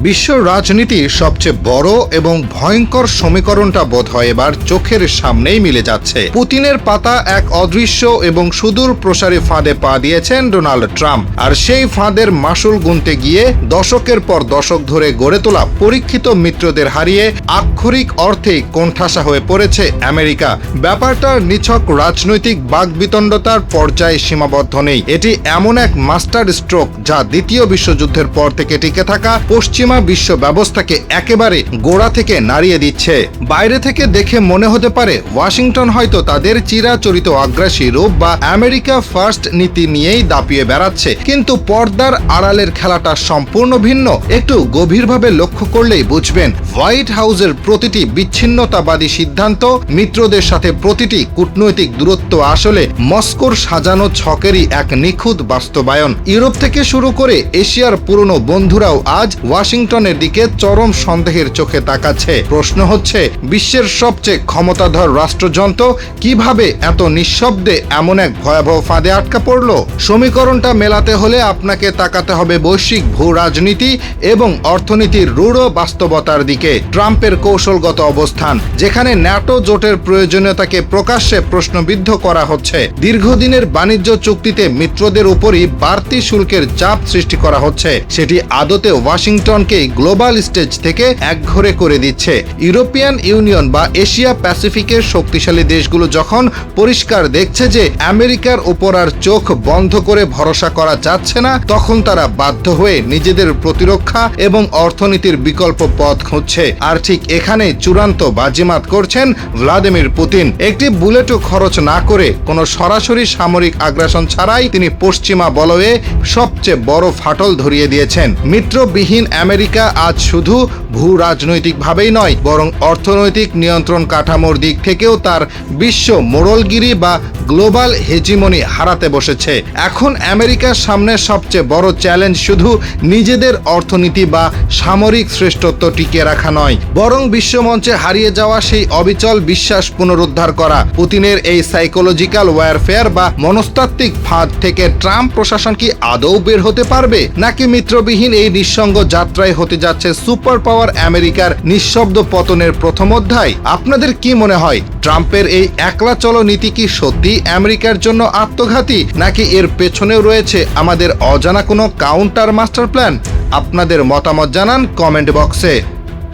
বিশ্ব রাজনীতির সবচেয়ে বড় এবং ভয়ঙ্কর সমীকরণটা বোধহয় এবার চোখের সামনেই মিলে যাচ্ছে। পুতিনের পাতা এক অদৃশ্য এবং সুদূর প্রসারী ফাঁদে পা দিয়েছেন ডোনাল্ড ট্রাম্প, আর সেই ফাঁদের মাসুল গুনতে গিয়ে দশকের পর দশক ধরে গড়ে তোলা পরীক্ষিত মিত্রদের হারিয়ে আক্ষরিক অর্থেই কোণঠাসা হয়ে পড়েছে আমেরিকা। ব্যাপারটার নিছক রাজনৈতিক বাকবিতণ্ডতার পর্যায়ে সীমাবদ্ধ নেই। এটি এমন এক মাস্টার স্ট্রোক যা দ্বিতীয় বিশ্বযুদ্ধের পর থেকে টিকে থাকা পশ্চিমা বিশ্ব ব্যবস্থাকে একেবারে গোড়া থেকে নাড়িয়ে দিচ্ছে। বাইরে থেকে দেখে মনে হতে পারে ওয়াশিংটন হয়তো তাদের চিরাচরিত আগ্রাসী রূপ বা আমেরিকা ফার্স্ট নীতি নিয়েই দাপিয়ে বেড়াচ্ছে, কিন্তু পর্দার আড়ালের খেলাটা সম্পূর্ণ ভিন্ন। একটু গভীরভাবে লক্ষ্য করলেই বুঝবেন, হোয়াইট হাউসের প্রতিটি বিচ্ছিন্নতাবাদী সিদ্ধান্ত, মিত্রদের সাথে প্রতিটি কূটনৈতিক দূরত্ব আসলে মস্কোর সাজানো ছকেরই এক নিখুঁত বাস্তবায়ন। ইউরোপ থেকে শুরু করে এশিয়ার পুরনো বন্ধুরাও আজ ওয়াশিংটনের দিকে চরম সন্দেহের চোখে তাকাচ্ছে। প্রশ্ন হচ্ছে, বিশ্বের সবচেয়ে ক্ষমতাধর রাষ্ট্রযন্ত্র কিভাবে এত নিঃশব্দে এমন এক ভয়াবহ ফাঁদে আটকা পড়ল? সমীকরণটা মেলাতে হলে আপনাকে তাকাতে হবে বৈশ্বিক ভূ রাজনীতি এবং অর্থনীতির রূঢ় বাস্তবতার দিকে। ট্রাম্পের কৌশলগত অবস্থান, যেখানে ন্যাটো জোটের প্রয়োজনীয়তাকে প্রকাশ্যে প্রশ্নবিদ্ধ করা হচ্ছে, দীর্ঘদিনের বাণিজ্য চুক্তিতে মিত্রদের উপরই বাড়তি শুল্কের চাপ সৃষ্টি করা হচ্ছে, সেটি আদতে ওয়াশিংটনকে গ্লোবাল স্টেজ থেকে একঘরে করে দিচ্ছে। ইউরোপিয়ান ইউনিয়ন বা এশিয়া প্যাসিফিকের শক্তিশালী দেশগুলো যখন পরিষ্কার দেখছে যে আমেরিকার উপর আর চোখ বন্ধ করে ভরসা করা যাচ্ছে না, তখন তারা বাধ্য হয়ে নিজেদের প্রতিরক্ষা এবং অর্থনীতির বিকল্প পথ খুঁজছে। আর ঠিক এখানে চূড়ান্ত বাজিমাত করছেন ভ্লাদিমির পুতিন। একটি বুলেটও খরচ না করে, কোনো সরাসরি সামরিক আগ্রাসন ছাড়াই তিনি পশ্চিমা বলয়ে সবচেয়ে বড় ফাটল ধরিয়ে দিয়েছেন। মিত্রবিহীন আমেরিকা আজ শুধু ভূ রাজনৈতিকভাবেই নয়, বরং অর্থনৈতিক নিয়ন্ত্রণ কাঠামোর দিক থেকেও তার বিশ্ব মোড়লগিরি বা গ্লোবাল হেজিমনি হারাতে বসেছে। এখন আমেরিকার সামনে সবচেয়ে বড় চ্যালেঞ্জ শুধু নিজেদের অর্থনীতি বা সামরিক শ্রেষ্ঠত্ব টিকিয়ে রাখা নয়, বরং বিশ্বমঞ্চে হারিয়ে যাওয়া সেই অবিচল বিশ্বাস পুনরুদ্ধার করা। পুতিনের এই সাইকোলজিক্যাল ওয়ারফেয়ার বা মনস্তাত্ত্বিক ফাঁদ থেকে ট্রাম্প প্রশাসন কি আদৌ বের হতে পারবে, নাকি মিত্রবিহীন এই নিঃসঙ্গ যাত্রায় হতে যাচ্ছে সুপার পাওয়ার আমেরিকার নিঃশব্দ পতনের প্রথম অধ্যায়? আপনাদের কি মনে হয়, ট্রাম্পের এই একলা চলো নীতি কি সত্যি আমেরিকার জন্য আত্মঘাতী, নাকি এর পেছনেও রয়েছে আমাদের অজানা কোনো কাউন্টার মাস্টার প্ল্যান? আপনাদের মতামত জানান কমেন্ট বক্সে।